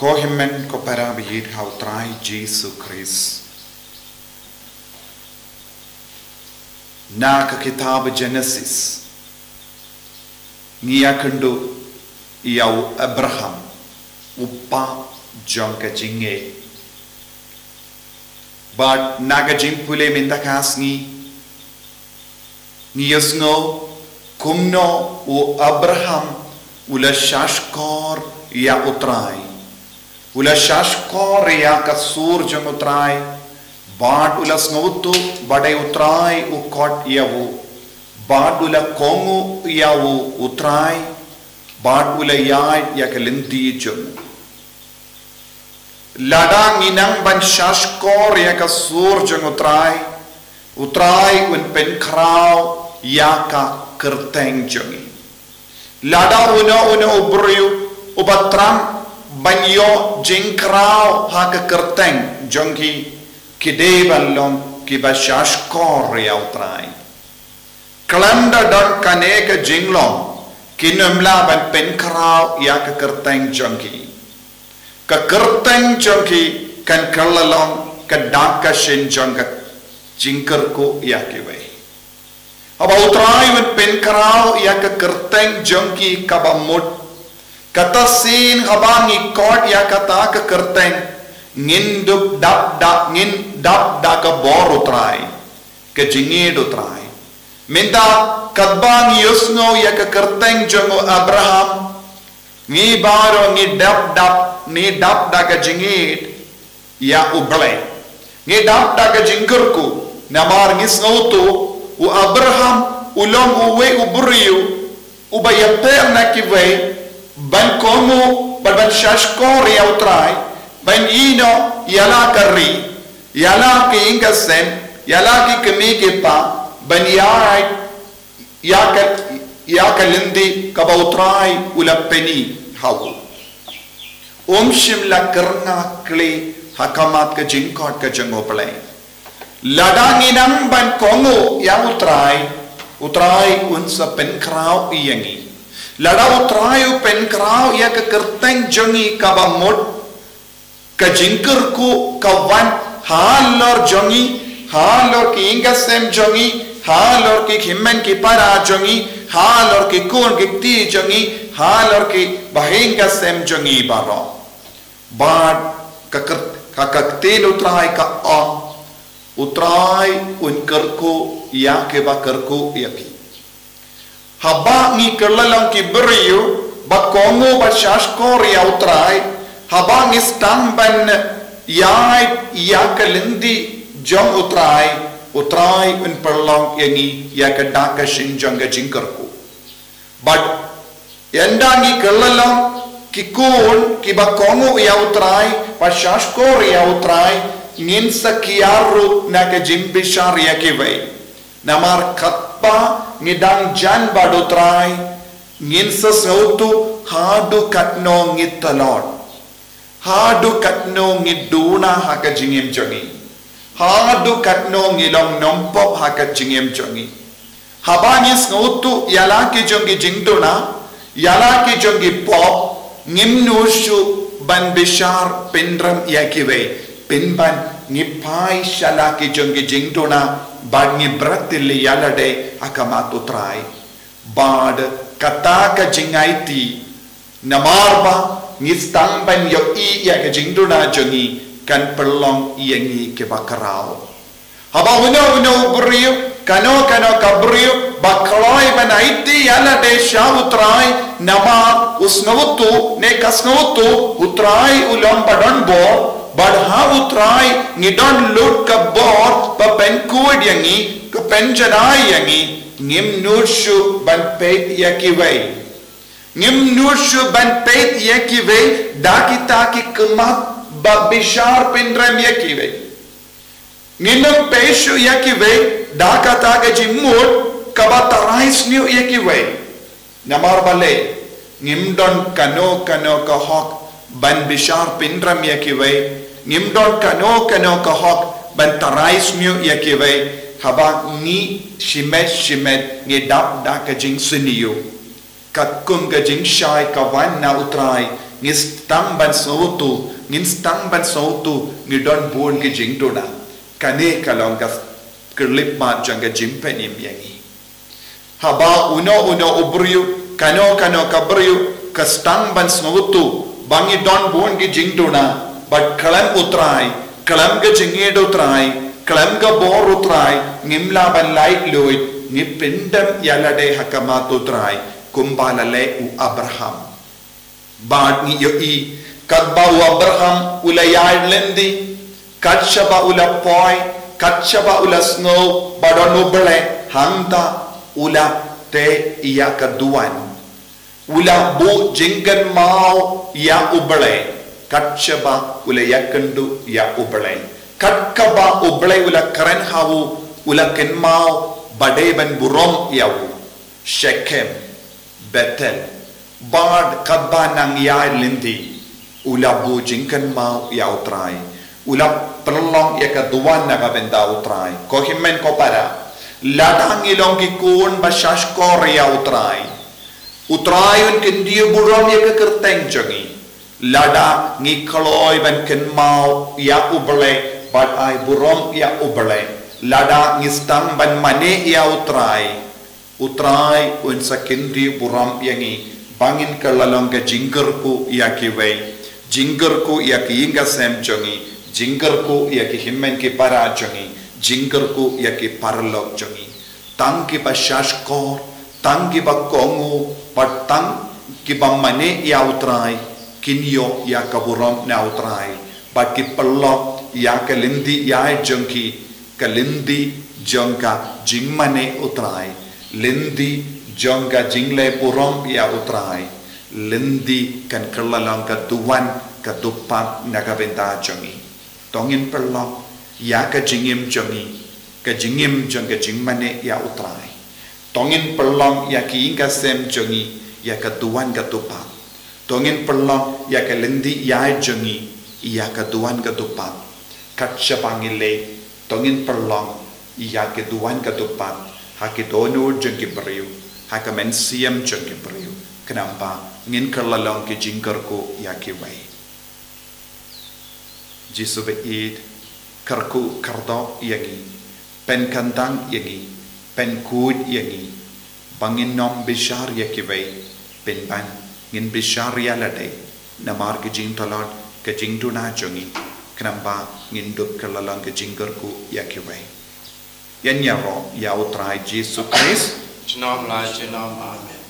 Kohimen ko parabiyid hautrai Jesu Christ. Na ka kitab Genesis. Ngia kendo iau Abraham upa jong ka jinge. But naga jimpule mintakas ngiyas ngo kumno u Abraham ula shashkor ya utrai. Ula shashkor ya kasur jong utrai. Bad ula snautu badai utrai u kot yawu. Bad ula kongu yawu utrai. Bad ula yai ya kalinti jong. Ladang inang ban shashkor ya kasur jong utrai. Utrai un pen krau ya ka kerteng jongi. Lada una ubriu ubatram banyo jingkrau ha ka kerteng jongi kide ballon ki bashashkor ya utrai. Kalanda dan kane ka jinglong kinumla ban pen krau ya ka kerteng jongi. Ka kerteng jongi kan kalalong ka daka shin jonga jingker ko ya kiwe. Aba utrai wen pen karau ya ka kerteng jongi kabamut. Kata sin habangi kot ya kata ka kerteng ngin dap da ka bor utrai. Ka jingid utrai. Minta kadbang yusno ya ka kerteng jongo Abraham. Ngi baro ngi dap da ka jingid ya ublay. Ngi dap da ka jingkerku namar ngisnautu u Abraham ulong uwe uburiu ubayaper na kiwe ban komu ban shashkor ya utrai ban ino yala kari yala ki ingasen yala ki kemi ke pa ban ya kalindi kaba utrai ulapeni hawu shimla karna kli hakamat ka jingkot ka jangoplay ladanginang ban kongo yang utrai unsa pen krau iyangi lada utrai pen krau ya ke kerteng jongi kabamot ka jingkerku kawan halor jongi halor ki ingasem jongi halor ki himmen ki para jongi halor ki kun ki ti jongi halor ki bahingasem jongi baro bad kakaktin utrai ka utrai un kerku ya ke ba kerku yaki haba ngi kerlalang ki beriu ba kongo ba shashkor ya utrai haba ngi stamban ya kalindi jong utrai un perlong yangi ya ke daka shinjong ga jingkerku but yanda ngi kerlalang ki kun ki ba kongo ya utrai ba shashkor ya utrai ngin sakiaru na ke jimbishar ya kiway namar katpa ngidang jan badutrai ngin sasautu hadu katno ngitalon hadu katno ngiduna haka jingim jongi hadu katno ngilong nompop haka jingim jongi habani snautu yalaki jongi jingduna yalaki jongi pop ngimnushu ban bishar pindram ya kiway pinban ngipai shalaki jongi jingtona bad ngi bratili yalade akamat utrai bad kataka jingaiti namarba ngi stamban yo i ya ke jingtona jongi kan perlong iyangi ke bakarao haba uno brio kano kabrio bakalai banaiti yalade sha utrai nama usnautu ne kasnautu utrai ulam padon bo but how utrai ngidon lut ka bor pa pen kud yangi ka pen janai yangi ngim nurshu ban pet yakiway ngim nurshu ban pet yakiway dakitaki kemat ba bishar pindram yakiway nginam peshu yakiway dakata jimut kabatarais new yakiway namar bale ngimdon kano ka hok ban bishar pindram yakiway ngimdon kano ka hok ban tarais new yakiway haba ni shimet ngedap da ka jing siniyo kat kum ka jing shai ka wan na utrai ngistang ban sautu ngistang ban sautu ngidon bon ke jingtona kane kalong ka kerlip ma janga jimpen imyangi haba uno ubriu kano kabriu kastang ban sautu bangi don bon ke jingtona but kalam utrai kalam ke jingedo utrai kalam ka bor utrai ngimla ban light loid ngipindam yalade hakamato utrai kumbala le u Abraham bad ni yoi kadba u Abraham ula yadlendi katshaba ula poi katshaba ula snow badonu bele hangta ula te iya kaduan ula bu jinggan mau ya ubele katshaba ula yakandu ya ubele katkaba ubele ula karen hawu ula ken mau badeban burom yawu Shechem Bethel bad kadba nang ya lindi ula bu jingkan mau ya utrai ula perlong ya kaduan na kabenda utrai ko himmen ko para ladang ilong ki kun bashash kor ya utrai un kendi burom ya ke kerteng jangi lada ngi khloi ban ken mau ya ubele bad ai burom ya ubele lada ngistang ban mane ya utrai un sakendi buram yangi bangin kalalong ke jinggerku yakiwei jinggerku yaki inga sem jongi jinggerku yaki himmen ki para jongi jinggerku yaki parlok jongi tang ki bashash kor tang ki bakongu patang ki bamane ya utrai kinyo ya kaburom na utrai bat ki pelok ya kalindi ya jongi kalindi jongka jingmane utrai lindi jongka jingle purom ya utrai lindi kan kerlalang ka tuan ka tupat naga benta jongi tongin perlong ya ka jingim jong ka jingmane ya utrai tongin perlong ya ki inga sem jongi ya ka tuan ka tupat tongin perlong ya ka lindi ya jongi ya ka tuan ka tupat katsyapangile tongin perlong ya ka tuan ka tupat hakitono jong ki beriu hakamen siam jong ki beriu kenapa ngin kerlalong ki jingkerku ya ki wai jisu beid kerku kardo yangi pen kantang yangi pen kud yangi bangin nom bishar ya ki wai pen ban ngin bishar ya lade namar ki jing talon ke jing tuna jongi kenapa ngin dup kerlalong ki jingkerku ya ki wai yan ya ro ya utrai jisu Christ Amen.